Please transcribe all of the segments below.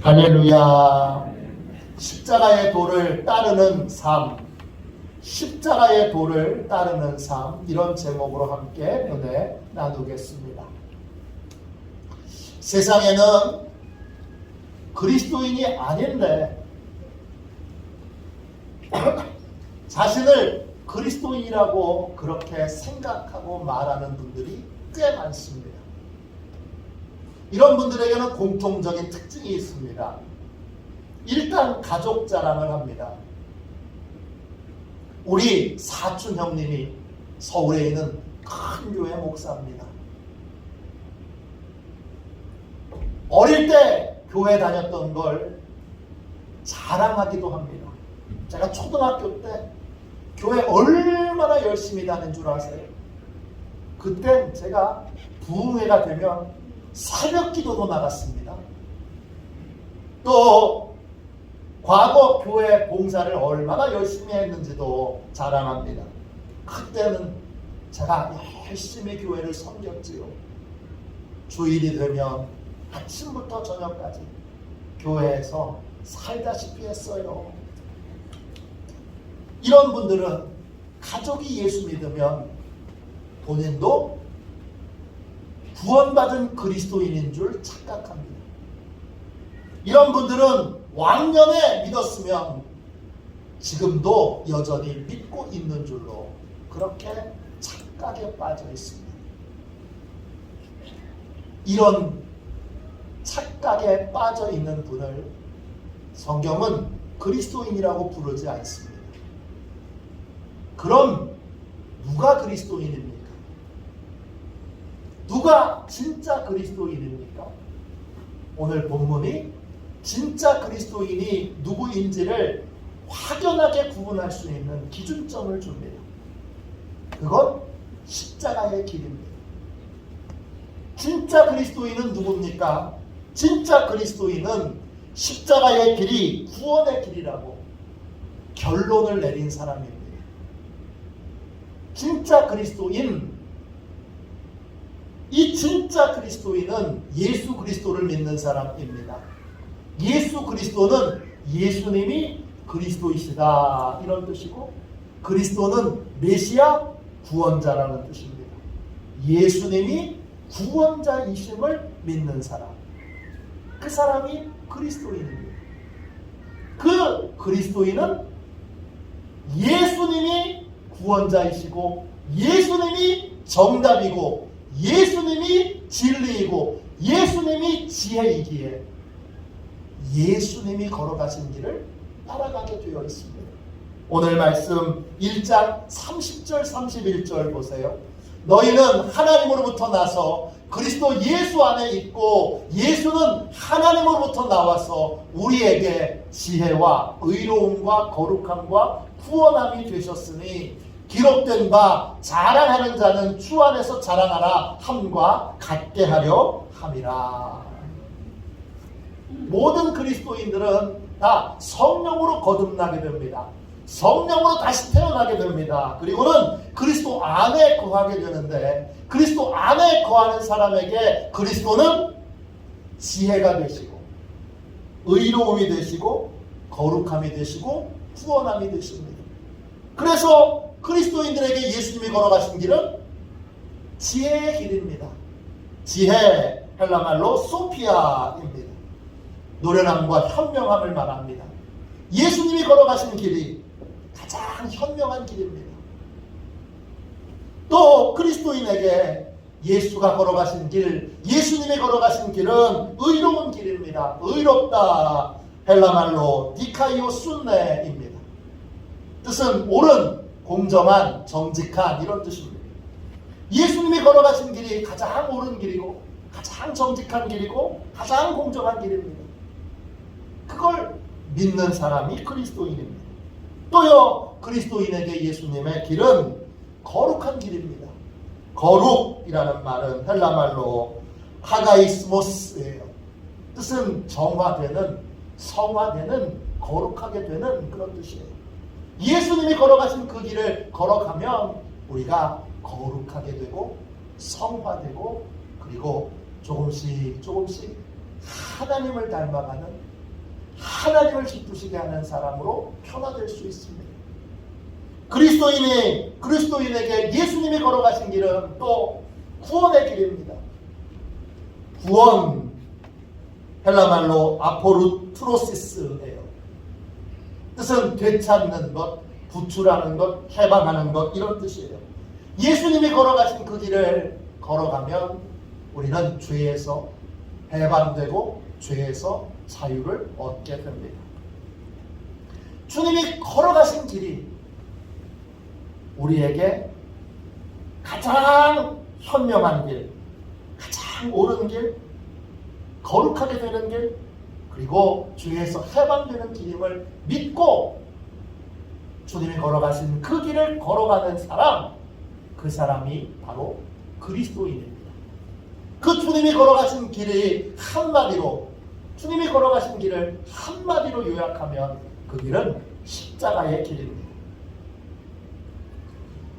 할렐루야. 십자가의 도를 따르는 삶, 십자가의 도를 따르는 삶, 이런 제목으로 함께 은혜 나누겠습니다. 세상에는 그리스도인이 아닌데 자신을 그리스도인이라고 그렇게 생각하고 말하는 분들이 꽤 많습니다. 이런 분들에게는 공통적인 특징이 있습니다. 일단 가족 자랑을 합니다. 우리 사촌 형님이 서울에 있는 큰 교회 목사입니다. 어릴 때 교회 다녔던 걸 자랑하기도 합니다. 제가 초등학교 때 교회 얼마나 열심히 다닌 줄 아세요? 그때 제가 부흥회가 되면 새벽 기도도 나갔습니다. 또 과거 교회 봉사를 얼마나 열심히 했는지도 자랑합니다. 그때는 제가 열심히 교회를 섬겼지요. 주일이 되면 아침부터 저녁까지 교회에서 살다시피 했어요. 이런 분들은 가족이 예수 믿으면 본인도 구원받은 그리스도인인 줄 착각합니다. 이런 분들은 왕년에 믿었으면 지금도 여전히 믿고 있는 줄로 그렇게 착각에 빠져 있습니다. 이런 착각에 빠져 있는 분을 성경은 그리스도인이라고 부르지 않습니다. 그럼 누가 그리스도인입니까? 누가 진짜 그리스도인입니까? 오늘 본문이 진짜 그리스도인이 누구인지를 확연하게 구분할 수 있는 기준점을 줍니다. 그건 십자가의 길입니다. 진짜 그리스도인은 누굽니까? 진짜 그리스도인은 십자가의 길이 구원의 길이라고 결론을 내린 사람입니다. 진짜 그리스도인, 이 진짜 그리스도인은 예수 그리스도를 믿는 사람입니다. 예수 그리스도는 예수님이 그리스도이시다 이런 뜻이고, 그리스도는 메시아 구원자라는 뜻입니다. 예수님이 구원자이심을 믿는 사람, 그 사람이 그리스도인입니다. 그 그리스도인은 예수님이 구원자이시고 예수님이 정답이고 예수님이 진리이고 예수님이 지혜이기에 예수님이 걸어가신 길을 따라가게 되어 있습니다. 오늘 말씀 1장 30절 31절 보세요. 너희는 하나님으로부터 나서 그리스도 예수 안에 있고 예수는 하나님으로부터 나와서 우리에게 지혜와 의로움과 거룩함과 구원함이 되셨으니 기록된 바 자랑하는 자는 주 안에서 자랑하라 함과 같게 하려 함이라. 모든 그리스도인들은 다 성령으로 거듭나게 됩니다. 성령으로 다시 태어나게 됩니다. 그리고는 그리스도 안에 거하게 되는데, 그리스도 안에 거하는 사람에게 그리스도는 지혜가 되시고 의로움이 되시고 거룩함이 되시고 구원함이 되십니다. 그래서 그리스도인들에게 예수님이 걸어가신 길은 지혜의 길입니다. 지혜, 헬라말로 소피아입니다. 노련함과 현명함을 말합니다. 예수님이 걸어가신 길이 가장 현명한 길입니다. 또 그리스도인에게 예수가 걸어가신 길, 예수님이 걸어가신 길은 의로운 길입니다. 의롭다, 헬라말로 디카이오 순네입니다. 뜻은 옳은, 공정한, 정직한 이런 뜻입니다. 예수님이 걸어가신 길이 가장 옳은 길이고 가장 정직한 길이고 가장 공정한 길입니다. 그걸 믿는 사람이 그리스도인입니다. 또요, 그리스도인에게 예수님의 길은 거룩한 길입니다. 거룩이라는 말은 헬라말로 하가이스모스예요. 뜻은 정화되는, 성화되는, 거룩하게 되는 그런 뜻이에요. 예수님이 걸어가신 그 길을 걸어가면 우리가 거룩하게 되고 성화되고 그리고 조금씩 하나님을 닮아가는 하나님을 기쁘시게 하는 사람으로 변화될 수 있습니다. 그리스도인에게 예수님이 걸어가신 길은 또 구원의 길입니다. 구원, 헬라말로 아포르트로시스예요. 뜻은 되찾는 것, 구출하는 것, 해방하는 것, 이런 뜻이에요. 예수님이 걸어가신 그 길을 걸어가면 우리는 죄에서 해방되고 죄에서 자유를 얻게 됩니다. 주님이 걸어가신 길이 우리에게 가장 현명한 길, 가장 옳은 길, 거룩하게 되는 길, 그리고 죄에서 해방되는 길임을 믿고 주님이 걸어가신 그 길을 걸어가는 사람, 그 사람이 바로 그리스도인입니다. 그 주님이 걸어가신 길이 주님이 걸어가신 길을 한마디로 요약하면 그 길은 십자가의 길입니다.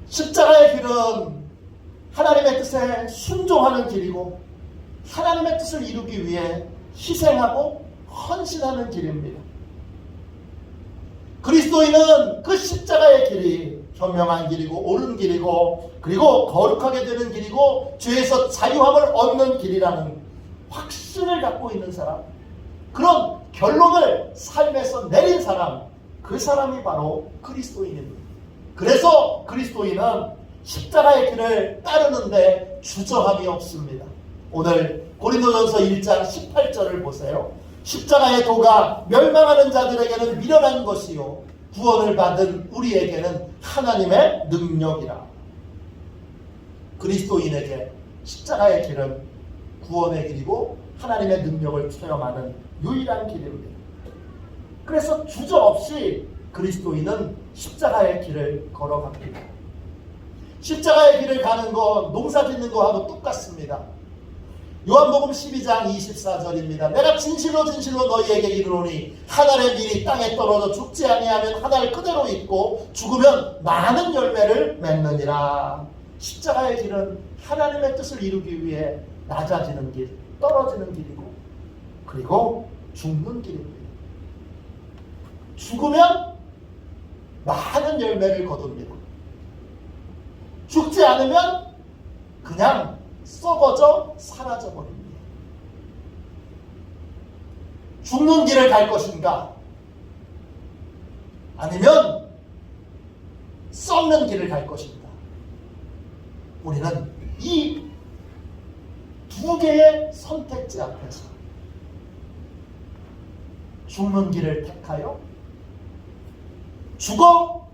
십자가의 길은 하나님의 뜻에 순종하는 길이고 하나님의 뜻을 이루기 위해 희생하고 헌신하는 길입니다. 그리스도인은 그 십자가의 길이 현명한 길이고 옳은 길이고 그리고 거룩하게 되는 길이고 죄에서 자유함을 얻는 길이라는 확신을 갖고 있는 사람, 그런 결론을 삶에서 내린 사람, 그 사람이 바로 그리스도인입니다. 그래서 그리스도인은 십자가의 길을 따르는데 주저함이 없습니다. 오늘 고린도전서 1장 18절을 보세요. 십자가의 도가 멸망하는 자들에게는 미련한 것이요 구원을 받은 우리에게는 하나님의 능력이라. 그리스도인에게 십자가의 길은 구원의 길이고 하나님의 능력을 체험하는 유일한 길입니다. 그래서 주저없이 그리스도인은 십자가의 길을 걸어갑니다. 십자가의 길을 가는 거 농사 짓는 거하고 똑같습니다. 요한복음 12장 24절입니다. 내가 진실로 너희에게 이르노니 한 알의 밀이 땅에 떨어져 죽지 아니하면 한 알 그대로 있고 죽으면 많은 열매를 맺느니라. 십자가의 길은 하나님의 뜻을 이루기 위해 낮아지는 길, 떨어지는 길이고 그리고 죽는 길입니다. 죽으면 많은 열매를 거둡니다. 죽지 않으면 그냥 썩어져 사라져버립니다. 죽는 길을 갈 것인가? 아니면 썩는 길을 갈 것인가? 우리는 이 두 개의 선택지 앞에서 죽는 길을 택하여 죽어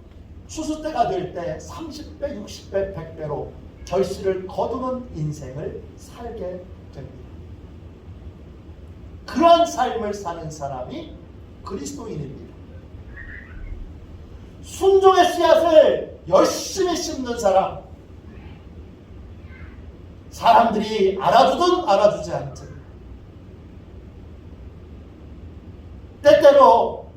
추수 때가 될 때 30배, 60배, 100배로 결실을 거두는 인생을 살게 됩니다. 그러한 삶을 사는 사람이 그리스도인입니다. 순종의 씨앗을 열심히 심는 사람, 사람들이 알아주든 알아주지 않든 때때로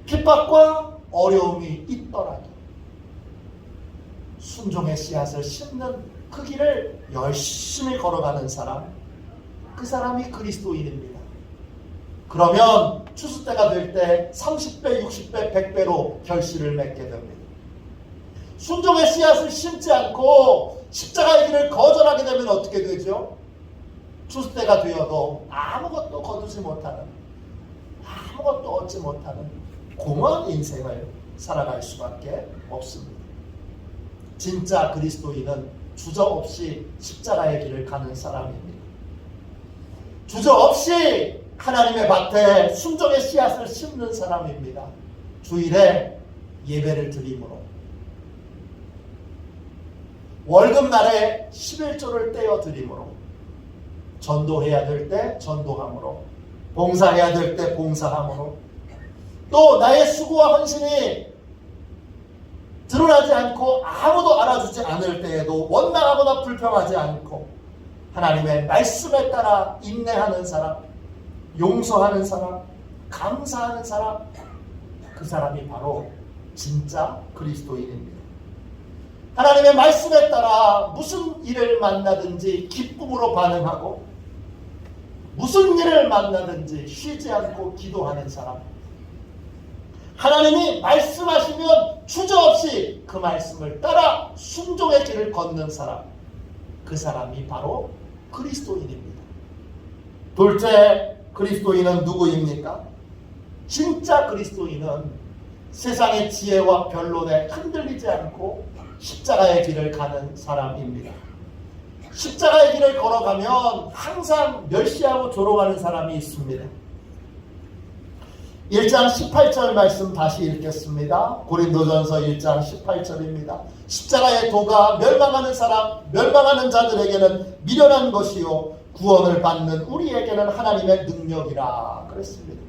핍박과 어려움이 있더라도 순종의 씨앗을 심는 그 길을 열심히 걸어가는 사람, 그 사람이 그리스도인입니다. 그러면 추수 때가 될 때 30배, 60배, 100배로 결실을 맺게 됩니다. 순종의 씨앗을 심지 않고 십자가의 길을 거절하게 되면 어떻게 되죠? 추수 때가 되어도 아무것도 거두지 못하는, 아무것도 얻지 못하는 공허한 인생을 살아갈 수밖에 없습니다. 진짜 그리스도인은 주저없이 십자가의 길을 가는 사람입니다. 주저없이 하나님의 밭에 순종의 씨앗을 심는 사람입니다. 주일에 예배를 드림으로, 월급날에 11조를 떼어 드림으로, 전도해야 될 때 전도함으로, 봉사해야 될 때 봉사함으로, 또 나의 수고와 헌신이 드러나지 않고 아무도 알아주지 않을 때에도 원망하거나 불평하지 않고 하나님의 말씀에 따라 인내하는 사람, 용서하는 사람, 감사하는 사람, 그 사람이 바로 진짜 그리스도인입니다. 하나님의 말씀에 따라 무슨 일을 만나든지 기쁨으로 반응하고 무슨 일을 만나든지 쉬지 않고 기도하는 사람, 하나님이 말씀하시면 주저없이 그 말씀을 따라 순종의 길을 걷는 사람, 그 사람이 바로 그리스도인입니다. 둘째, 그리스도인은 누구입니까? 진짜 그리스도인은 세상의 지혜와 변론에 흔들리지 않고 십자가의 길을 가는 사람입니다. 십자가의 길을 걸어가면 항상 멸시하고 조롱하는 사람이 있습니다. 1장 18절 말씀 다시 읽겠습니다. 고린도전서 1장 18절입니다. 십자가의 도가 멸망하는 자들에게는 미련한 것이요 구원을 받는 우리에게는 하나님의 능력이라 그랬습니다.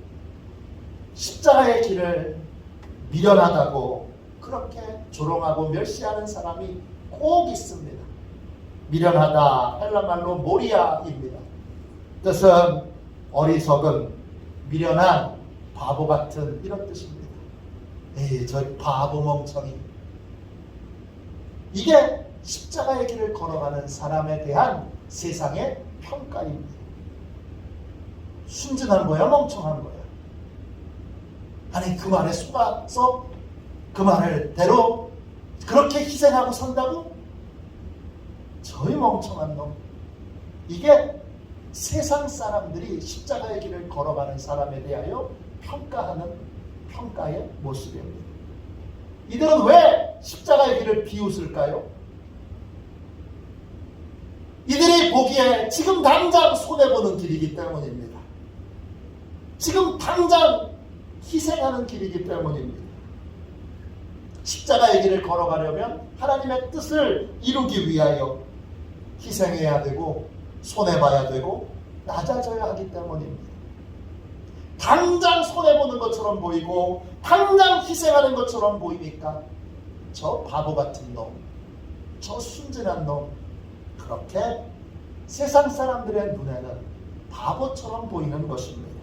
십자가의 길을 미련하다고 그렇게 조롱하고 멸시하는 사람이 꼭 있습니다. 미련하다, 헬라말로 모리아입니다. 뜻은 어리석은, 미련한, 바보 같은 이런 뜻입니다. 에이, 저 바보 멍청이. 이게 십자가의 길을 걸어가는 사람에 대한 세상의 평가입니다. 순진한 거야, 멍청한 거야? 아니, 그 말에 속아서 그 말대로 그렇게 희생하고 산다고? 저희 멍청한 놈. 이게 세상 사람들이 십자가의 길을 걸어가는 사람에 대하여 평가하는 평가의 모습입니다. 이들은 왜 십자가의 길을 비웃을까요? 이들이 보기에 지금 당장 손해보는 길이기 때문입니다. 지금 당장 희생하는 길이기 때문입니다. 십자가의 길을 걸어가려면 하나님의 뜻을 이루기 위하여 희생해야 되고 손해봐야 되고 낮아져야 하기 때문입니다. 당장 손해보는 것처럼 보이고 당장 희생하는 것처럼 보이니까 저 바보 같은 놈, 저 순진한 놈, 그렇게 세상 사람들의 눈에는 바보처럼 보이는 것입니다.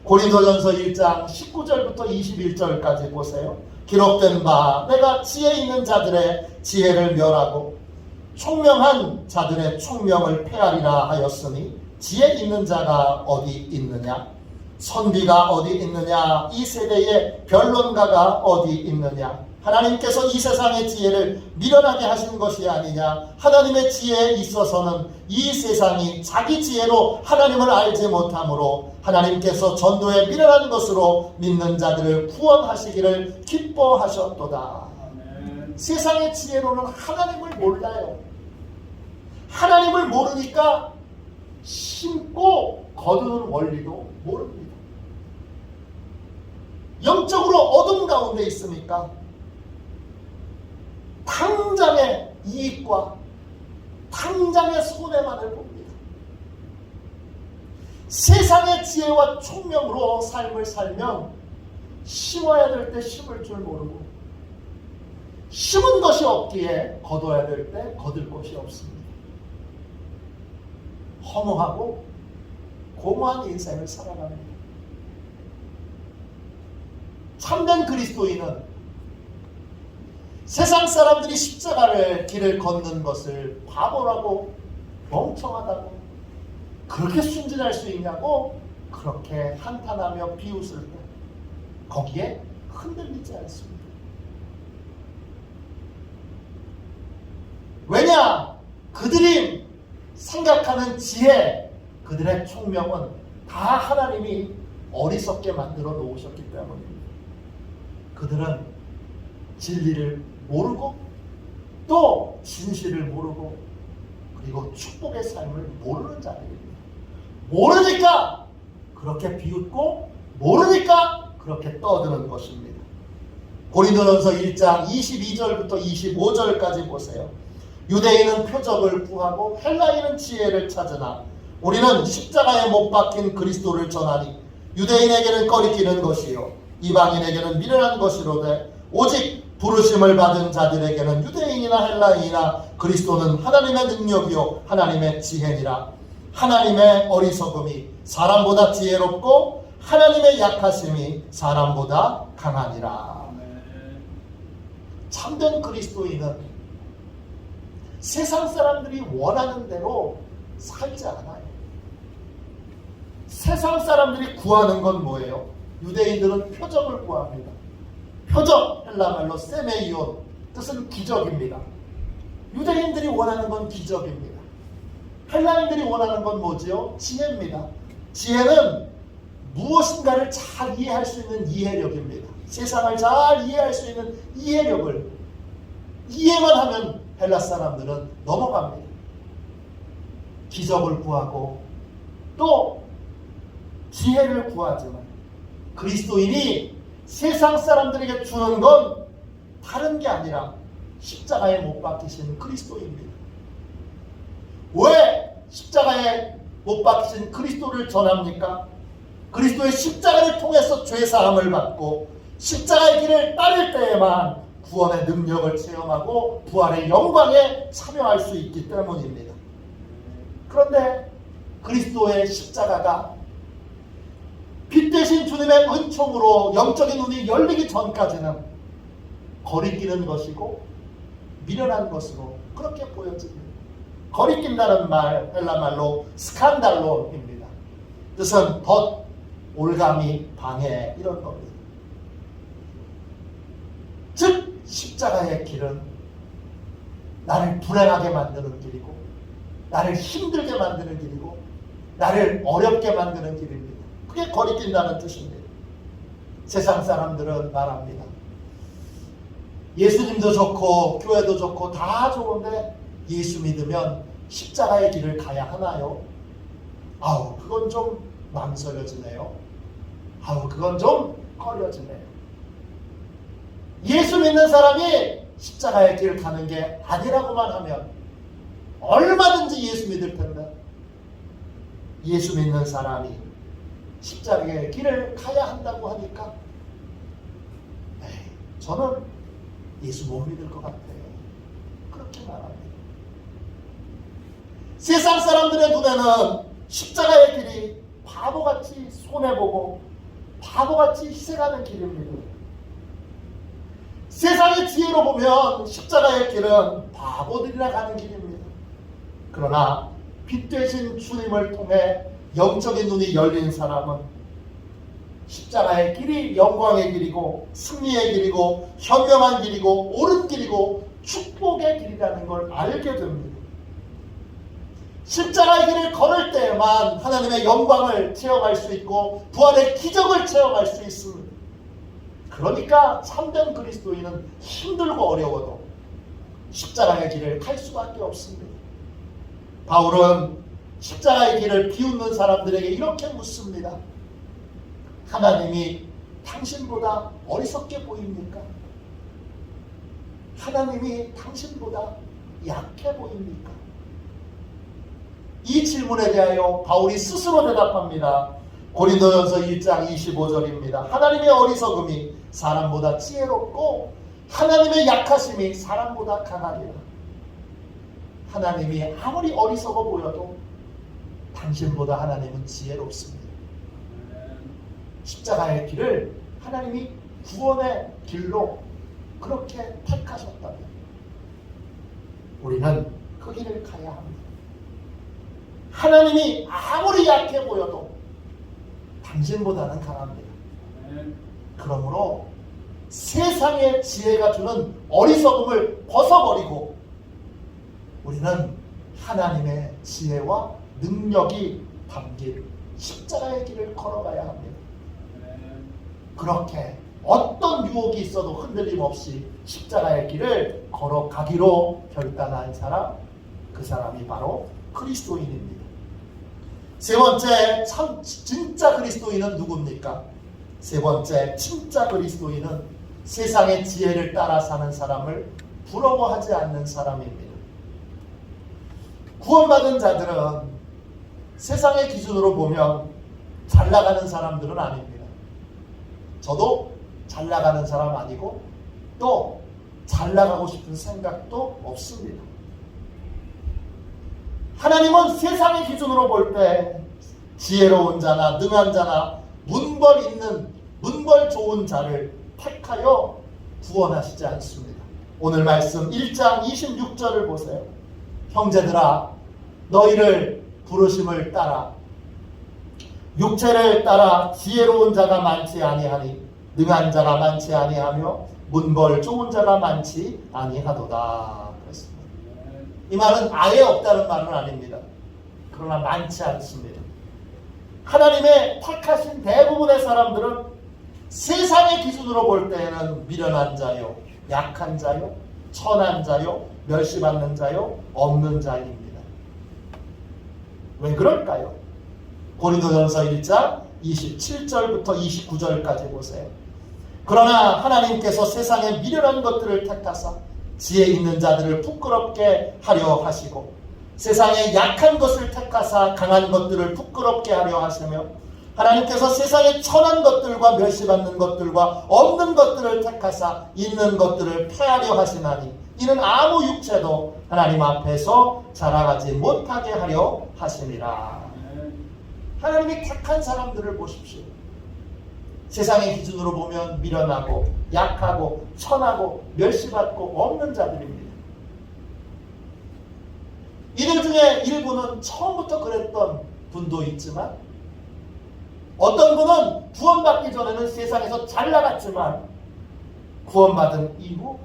고린도전서 1장 19절부터 21절까지 보세요. 기록된 바 내가 지혜 있는 자들의 지혜를 멸하고 총명한 자들의 총명을 폐하리라 하였으니 지혜 있는 자가 어디 있느냐? 선비가 어디 있느냐? 이 세대의 변론가가 어디 있느냐? 하나님께서 이 세상의 지혜를 미련하게 하신 것이 아니냐? 하나님의 지혜에 있어서는 이 세상이 자기 지혜로 하나님을 알지 못하므로 하나님께서 전도에 미련한 것으로 믿는 자들을 구원하시기를 기뻐하셨도다. 아멘. 세상의 지혜로는 하나님을 몰라요. 하나님을 모르니까 심고 거두는 원리도 모릅니다. 영적으로 어둠 가운데 있으니까 당장의 이익과 당장의 손해만을 봅니다. 세상의 지혜와 총명으로 삶을 살면 심어야 될 때 심을 줄 모르고 심은 것이 없기에 거둬야 될 때 거둘 것이 없습니다. 허무하고 공허한 인생을 살아갑니다. 참된 그리스도인은 세상 사람들이 십자가를 길을 걷는 것을 바보라고 멍청하다고 그렇게 순진할 수 있냐고 그렇게 한탄하며 비웃을 때 거기에 흔들리지 않습니다. 왜냐? 그들이 생각하는 지혜, 그들의 총명은 다 하나님이 어리석게 만들어 놓으셨기 때문입니다. 그들은 진리를 모르고 또 진실을 모르고 그리고 축복의 삶을 모르는 자들입니다. 모르니까 그렇게 비웃고 모르니까 그렇게 떠드는 것입니다. 고린도전서 1장 22절부터 25절까지 보세요. 유대인은 표적을 구하고 헬라인은 지혜를 찾으나 우리는 십자가에 못 박힌 그리스도를 전하니 유대인에게는 꺼리끼는 것이요 이방인에게는 미련한 것이로되 오직 부르심을 받은 자들에게는 유대인이나 헬라인이나 그리스도는 하나님의 능력이요 하나님의 지혜니라. 하나님의 어리석음이 사람보다 지혜롭고 하나님의 약하심이 사람보다 강하니라. 참된 그리스도인은 세상 사람들이 원하는 대로 살지 않아요. 세상 사람들이 구하는 건 뭐예요? 유대인들은 표적을 구합니다. 표적, 헬라말로 세메이온, 뜻은 기적입니다. 유대인들이 원하는 건 기적입니다. 헬라인들이 원하는 건 뭐지요? 지혜입니다. 지혜는 무엇인가를 잘 이해할 수 있는 이해력입니다. 세상을 잘 이해할 수 있는 이해력을 이해만 하면 헬라 사람들은 넘어갑니다. 기적을 구하고 또 지혜를 구하지만 그리스도인이 세상 사람들에게 주는 건 다른 게 아니라 십자가에 못 박히신 그리스도입니다. 왜 십자가에 못 박히신 그리스도를 전합니까? 그리스도의 십자가를 통해서 죄사함을 받고 십자가의 길을 따를 때에만 구원의 능력을 체험하고 부활의 영광에 참여할 수 있기 때문입니다. 그런데 그리스도의 십자가가 빛 대신 주님의 은총으로 영적인 눈이 열리기 전까지는 거리끼는 것이고 미련한 것으로 그렇게 보여집니다. 거리낀다는 말 헬라말로 스칸달로입니다. 뜻은 덧, 올가미, 방해 이런 겁니다. 즉 십자가의 길은 나를 불행하게 만드는 길이고 나를 힘들게 만드는 길이고 나를 어렵게 만드는 길입니다. 그게 거리낀다는 뜻입니다. 세상 사람들은 말합니다. 예수님도 좋고 교회도 좋고 다 좋은데 예수 믿으면 십자가의 길을 가야 하나요? 아우 그건 좀 망설여지네요. 아우 그건 좀 꺼려지네요. 예수 믿는 사람이 십자가의 길을 가는 게 아니라고만 하면 얼마든지 예수 믿을 텐데 예수 믿는 사람이 십자가의 길을 가야 한다고 하니까 저는 예수 못 믿을 것 같아요. 그렇게 말합니다. 세상 사람들의 눈에는 십자가의 길이 바보같이 손해보고 바보같이 희생하는 길입니다. 세상의 지혜로 보면 십자가의 길은 바보들이나 가는 길입니다. 그러나 빛 되신 주님을 통해 영적인 눈이 열린 사람은 십자가의 길이 영광의 길이고 승리의 길이고 현명한 길이고 옳은 길이고 축복의 길이라는 걸 알게 됩니다. 십자가의 길을 걸을 때에만 하나님의 영광을 체험할 수 있고 부활의 기적을 체험할 수 있습니다. 그러니까 참된 그리스도인은 힘들고 어려워도 십자가의 길을 갈 수밖에 없습니다. 바울은 십자가의 길을 비웃는 사람들에게 이렇게 묻습니다. 하나님이 당신보다 어리석게 보입니까? 하나님이 당신보다 약해 보입니까? 이 질문에 대하여 바울이 스스로 대답합니다. 고린도전서 1장 25절입니다. 하나님의 어리석음이 사람보다 지혜롭고 하나님의 약하심이 사람보다 강하리라. 하나님이 아무리 어리석어 보여도 당신보다 하나님은 지혜롭습니다. 십자가의 길을 하나님이 구원의 길로 그렇게 택하셨다면 우리는 그 길을 가야 합니다. 하나님이 아무리 약해 보여도 당신보다는 강합니다. 그러므로 세상의 지혜가 주는 어리석음을 벗어버리고 우리는 하나님의 지혜와 능력이 담긴 십자가의 길을 걸어가야 합니다. 그렇게 어떤 유혹이 있어도 흔들림 없이 십자가의 길을 걸어가기로 결단한 사람, 그 사람이 바로 그리스도인입니다. 세 번째, 진짜 그리스도인은 누굽니까? 세 번째, 진짜 그리스도인은 세상의 지혜를 따라 사는 사람을 부러워하지 않는 사람입니다. 구원받은 자들은 세상의 기준으로 보면 잘 나가는 사람들은 아닙니다. 저도 잘 나가는 사람 아니고 또 잘 나가고 싶은 생각도 없습니다. 하나님은 세상의 기준으로 볼 때 지혜로운 자나 능한 자나 문벌 좋은 자를 택하여 구원하시지 않습니다. 오늘 말씀 1장 26절을 보세요. 형제들아 너희를 부르심을 따라 육체를 따라 지혜로운 자가 많지 아니하니 능한 자가 많지 아니하며 문벌 좋은 자가 많지 아니하도다. 그렇습니다. 이 말은 아예 없다는 말은 아닙니다. 그러나 많지 않습니다. 하나님의 택하신 대부분의 사람들은 세상의 기준으로 볼 때에는 미련한 자요, 약한 자요, 천한 자요, 멸시받는 자요, 없는 자입니다. 왜 그럴까요? 고린도전서 1장 27절부터 29절까지 보세요. 그러나 하나님께서 세상의 미련한 것들을 택하사 지혜 있는 자들을 부끄럽게 하려 하시고 세상의 약한 것을 택하사 강한 것들을 부끄럽게 하려 하시며 하나님께서 세상의 천한 것들과 멸시받는 것들과 없는 것들을 택하사 있는 것들을 폐하려 하시나니 이는 아무 육체도 하나님 앞에서 자라가지 못하게 하려 하심이라. 하나님이 택한 사람들을 보십시오. 세상의 기준으로 보면 미련하고 약하고 천하고 멸시받고 없는 자들입니다. 이들 중에 일부는 처음부터 그랬던 분도 있지만 어떤 분은 구원받기 전에는 세상에서 잘 나갔지만 구원받은 이후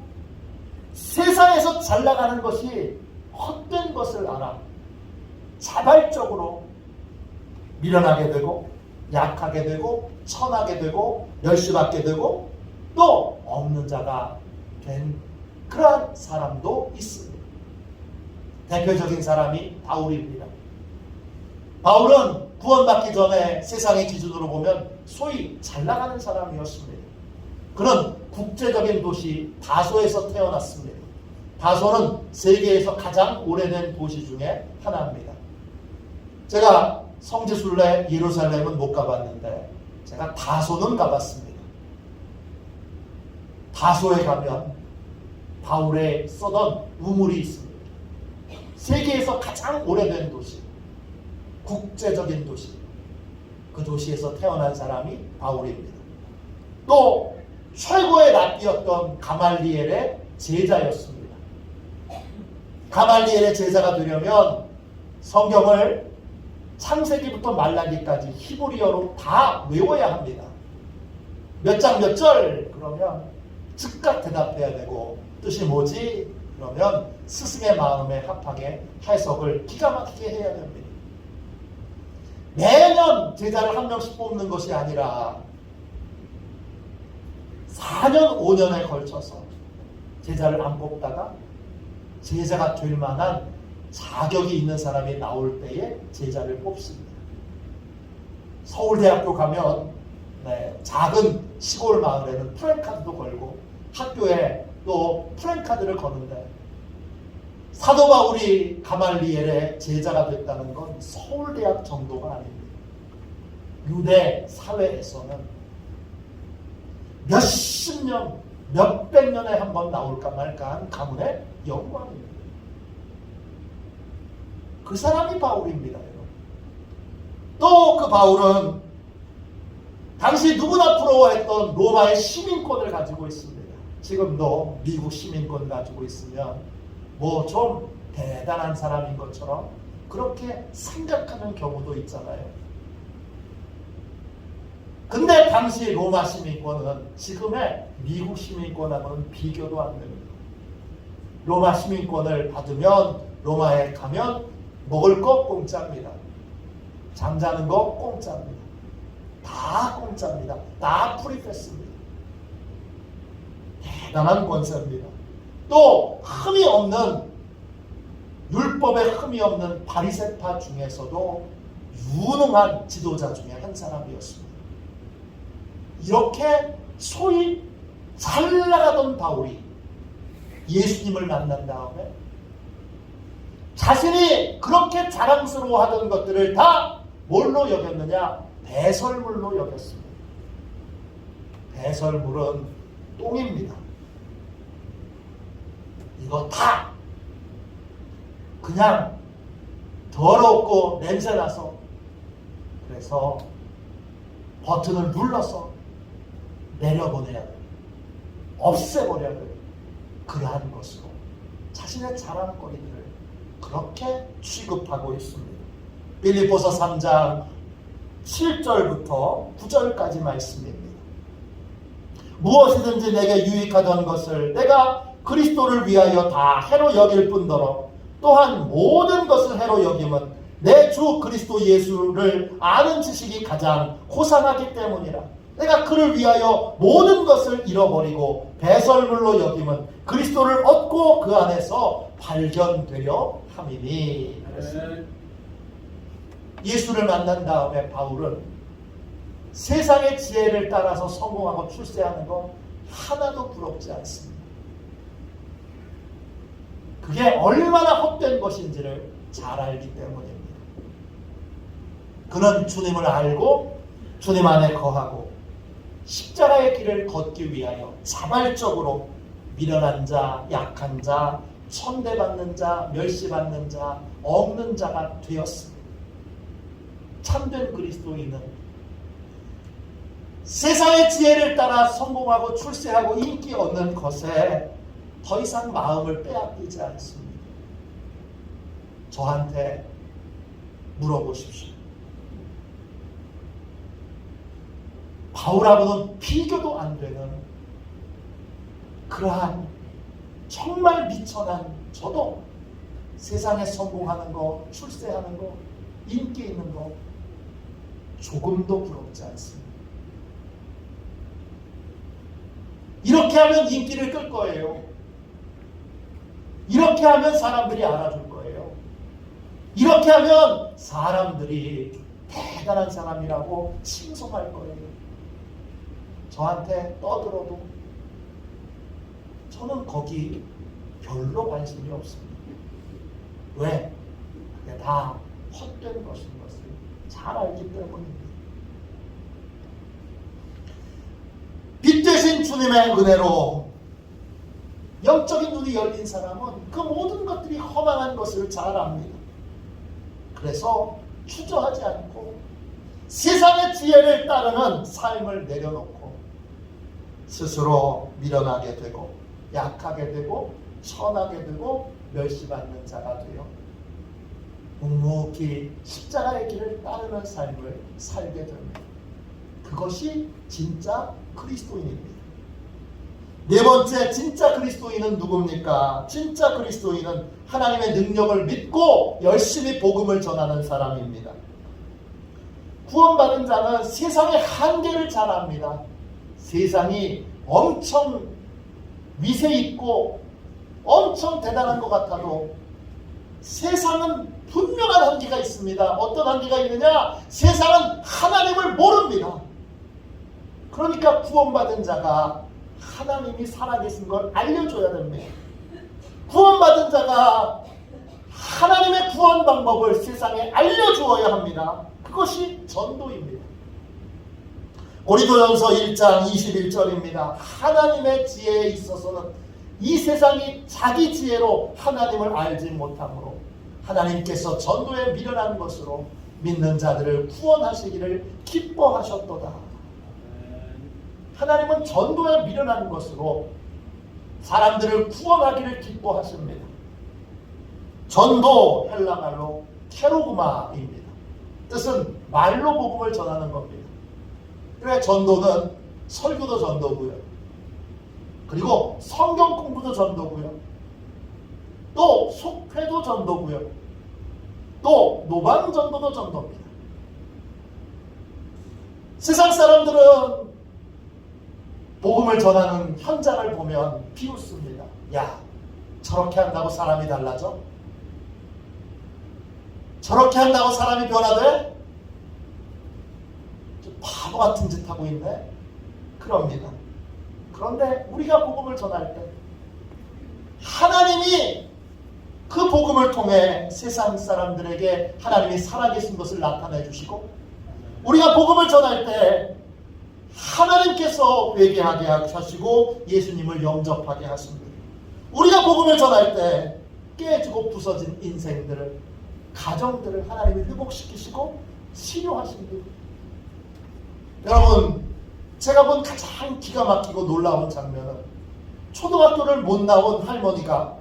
세상에서 잘 나가는 것이 헛된 것을 알아 자발적으로 미련하게 되고 약하게 되고 천하게 되고 멸시받게 되고 또 없는 자가 된 그러한 사람도 있습니다. 대표적인 사람이 바울입니다. 바울은 구원받기 전에 세상의 기준으로 보면 소위 잘 나가는 사람이었습니다. 그는 국제적인 도시 다소에서 태어났습니다. 다소는 세계에서 가장 오래된 도시 중에 하나입니다. 제가 성지순례 예루살렘은 못 가봤는데 제가 다소는 가봤습니다. 다소에 가면 바울의 쓰던 우물이 있습니다. 세계에서 가장 오래된 도시, 국제적인 도시, 그 도시에서 태어난 사람이 바울입니다. 또 최고의 랍비였던 가말리엘의 제자였습니다. 가말리엘의 제자가 되려면 성경을 창세기부터 말라기까지 히브리어로 다 외워야 합니다. 몇 장 몇 절 그러면 즉각 대답해야 되고 뜻이 뭐지? 그러면 스승의 마음에 합하게 해석을 기가 막히게 해야 됩니다. 매년 제자를 한 명씩 뽑는 것이 아니라 4년 5년에 걸쳐서 제자를 안 뽑다가 제자가 될 만한 자격이 있는 사람이 나올 때에 제자를 뽑습니다. 서울대학교 가면 작은 시골 마을에는 프랜카드도 걸고 학교에 또 프랜카드를 거는데 사도 바울이 가말리엘의 제자가 됐다는 건 서울대학 정도가 아닙니다. 유대 사회에서는 몇십 년, 몇백 년에 한 번 나올까 말까한 가문의 영광입니다. 그 사람이 바울입니다. 또 그 바울은 당시 누구나 부러워했던 로마의 시민권을 가지고 있습니다. 지금도 미국 시민권 가지고 있으면 뭐 좀 대단한 사람인 것처럼 그렇게 생각하는 경우도 있잖아요. 근데 당시 로마 시민권은 지금의 미국 시민권하고는 비교도 안 됩니다. 로마 시민권을 받으면 로마에 가면 먹을 거 공짜입니다. 잠자는 거 공짜입니다. 다 공짜입니다. 다 프리패스입니다. 대단한 권세입니다. 또 흠이 없는 율법에 흠이 없는 바리새파 중에서도 유능한 지도자 중에 한 사람이었습니다. 이렇게 소위 잘 나가던 바울이 예수님을 만난 다음에 자신이 그렇게 자랑스러워하던 것들을 다 뭘로 여겼느냐? 배설물로 여겼습니다. 배설물은 똥입니다. 이거 다 그냥 더럽고 냄새나서 그래서 버튼을 눌러서 내려보내야 돼요. 없애버려야 돼요. 그러한 것으로 자신의 자랑거리들을 그렇게 취급하고 있습니다. 빌립보서 3장 7절부터 9절까지 말씀입니다. 무엇이든지 내게 유익하던 것을 내가 그리스도를 위하여 다 해로 여길 뿐더러 또한 모든 것을 해로 여김은 내 주 그리스도 예수를 아는 지식이 가장 호상하기 때문이라. 내가 그를 위하여 모든 것을 잃어버리고 배설물로 여김은 그리스도를 얻고 그 안에서 발견되려 함이니. 예수를 만난 다음에 바울은 세상의 지혜를 따라서 성공하고 출세하는 건 하나도 부럽지 않습니다. 그게 얼마나 헛된 것인지를 잘 알기 때문입니다. 그는 주님을 알고 주님 안에 거하고 십자가의 길을 걷기 위하여 자발적으로 미련한 자, 약한 자, 천대받는 자, 멸시받는 자, 없는 자가 되었습니다. 참된 그리스도인은 세상의 지혜를 따라 성공하고 출세하고 인기 얻는 것에 더 이상 마음을 빼앗기지 않습니다. 저한테 물어보십시오. 바울하고는 비교도 안 되는 그러한 정말 미천한 저도 세상에 성공하는 거, 출세하는 거, 인기 있는 거 조금도 부럽지 않습니다. 이렇게 하면 인기를 끌 거예요. 이렇게 하면 사람들이 알아줄 거예요. 이렇게 하면 사람들이 대단한 사람이라고 칭송할 거예요. 저한테 떠들어도 저는 거기 별로 관심이 없습니다. 왜? 그게 다 헛된 것인 것을 잘 알기 때문입니다. 빛 되신 주님의 은혜로 영적인 눈이 열린 사람은 그 모든 것들이 허망한 것을 잘 압니다. 그래서 주저하지 않고 세상의 지혜를 따르는 삶을 내려놓고 스스로 미련하게 되고 약하게 되고 천하게 되고 멸시받는 자가 되어 묵묵히 십자가의 길을 따르는 삶을 살게 됩니다. 그것이 진짜 그리스도인입니다. 네 번째, 진짜 그리스도인은 누굽니까? 진짜 그리스도인은 하나님의 능력을 믿고 열심히 복음을 전하는 사람입니다. 구원받은 자는 세상의 한계를 잘 압니다. 세상이 엄청 위세 있고 엄청 대단한 것 같아도 세상은 분명한 한계가 있습니다. 어떤 한계가 있느냐? 세상은 하나님을 모릅니다. 그러니까 구원받은 자가 하나님이 살아계신 걸 알려줘야 됩니다. 구원받은 자가 하나님의 구원 방법을 세상에 알려주어야 합니다. 그것이 전도입니다. 고린도전서 1장 21절입니다. 하나님의 지혜에 있어서는 이 세상이 자기 지혜로 하나님을 알지 못하므로 하나님께서 전도에 미련한 것으로 믿는 자들을 구원하시기를 기뻐하셨도다. 하나님은 전도에 미련한 것으로 사람들을 구원하기를 기뻐하십니다. 전도 헬라말로 케로그마입니다. 뜻은 말로 복음을 전하는 겁니다. 그래 전도는 설교도 전도고요. 그리고 성경 공부도 전도고요. 또 속회도 전도고요. 또 노방 전도도 전도입니다. 세상 사람들은 복음을 전하는 현장을 보면 비웃습니다. 야, 저렇게 한다고 사람이 달라져? 저렇게 한다고 사람이 변화돼? 바보 같은 짓 하고 있네? 그럽니다. 그런데 우리가 복음을 전할 때 하나님이 그 복음을 통해 세상 사람들에게 하나님이 살아계신 것을 나타내 주시고 우리가 복음을 전할 때 하나님께서 회개하게 하시고 예수님을 영접하게 하십니다. 우리가 복음을 전할 때 깨지고 부서진 인생들을 가정들을 하나님이 회복시키시고 치료하십니다. 여러분, 제가 본 가장 기가 막히고 놀라운 장면은 초등학교를 못 나온 할머니가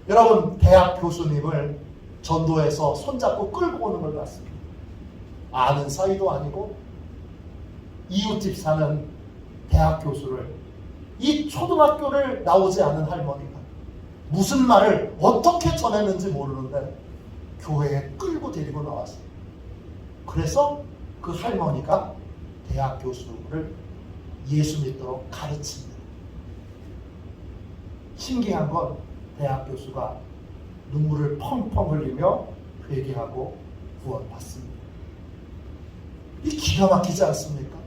여러분 대학 교수님을 전도해서 손잡고 끌고 오는 걸 봤습니다. 아는 사이도 아니고 이웃집 사는 대학 교수를 이 초등학교를 나오지 않은 할머니가 무슨 말을 어떻게 전했는지 모르는데 교회에 끌고 데리고 나왔어요. 그래서 그 할머니가 대학 교수를 예수 믿도록 가르칩니다. 신기한 건 대학 교수가 눈물을 펑펑 흘리며 회개하고 구원받습니다. 이 기가 막히지 않습니까?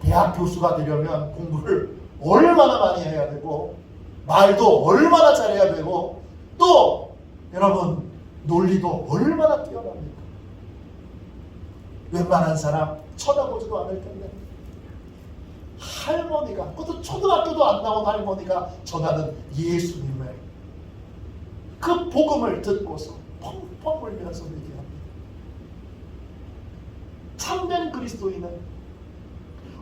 대학 교수가 되려면 공부를 얼마나 많이 해야 되고 말도 얼마나 잘해야 되고 또 여러분 논리도 얼마나 뛰어납니까? 웬만한 사람 쳐다보지도 않을 텐데 할머니가, 그것도 초등학교도 안 나온 할머니가 전하는 예수님의 그 복음을 듣고서 펑펑 울면서 얘기합니다. 참된 그리스도인은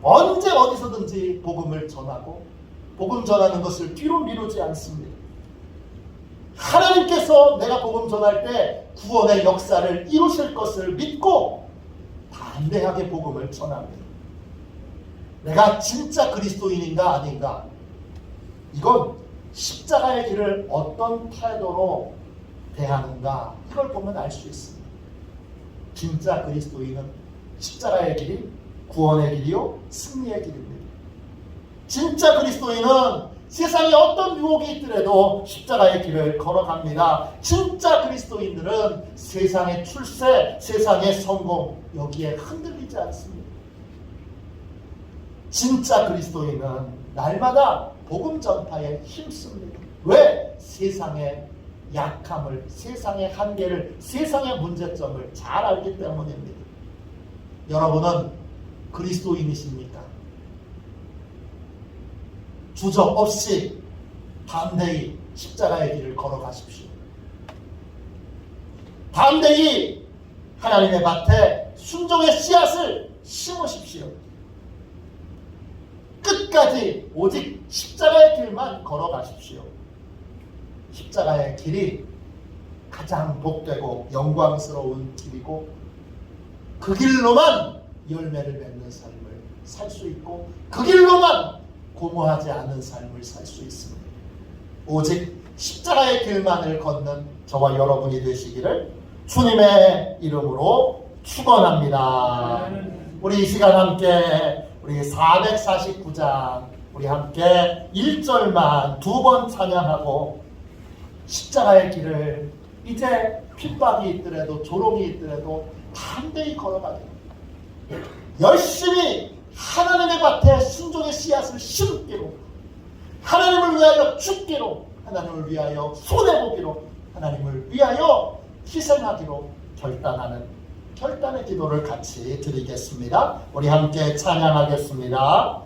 언제 어디서든지 복음을 전하고 복음 전하는 것을 뒤로 미루지 않습니다. 하나님께서 내가 복음 전할 때 구원의 역사를 이루실 것을 믿고 담대하게 복음을 전합니다. 내가 진짜 그리스도인인가 아닌가, 이건 십자가의 길을 어떤 태도로 대하는가, 이걸 보면 알 수 있습니다. 진짜 그리스도인은 십자가의 길이 구원의 길이요 승리의 길입니다. 진짜 그리스도인은 세상에 어떤 유혹이 있더라도 십자가의 길을 걸어갑니다. 진짜 그리스도인들은 세상의 출세, 세상의 성공, 여기에 흔들리지 않습니다. 진짜 그리스도인은 날마다 복음 전파에 힘씁니다. 왜? 세상의 약함을, 세상의 한계를, 세상의 문제점을 잘 알기 때문입니다. 여러분은 그리스도인이십니까? 주저 없이 담대히 십자가의 길을 걸어가십시오. 담대히 하나님의 밭에 순종의 씨앗을 심으십시오. 끝까지 오직 십자가의 길만 걸어가십시오. 십자가의 길이 가장 복되고 영광스러운 길이고 그 길로만 열매를 맺는 삶을 살 수 있고 그 길로만 고무하지 않은 삶을 살 수 있습니다. 오직 십자가의 길만을 걷는 저와 여러분이 되시기를 주님의 이름으로 축원합니다. 우리 이 시간 함께 우리 449장 우리 함께 1절만 2번 찬양하고 십자가의 길을 이제 핍박이 있더라도 조롱이 있더라도 담대히 걸어가자. 열심히 하나님의 밭에 순종의 씨앗을 심기로, 하나님을 위하여 죽기로, 하나님을 위하여 손해보기로, 하나님을 위하여 희생하기로 결단하는 결단의 기도를 같이 드리겠습니다. 우리 함께 찬양하겠습니다.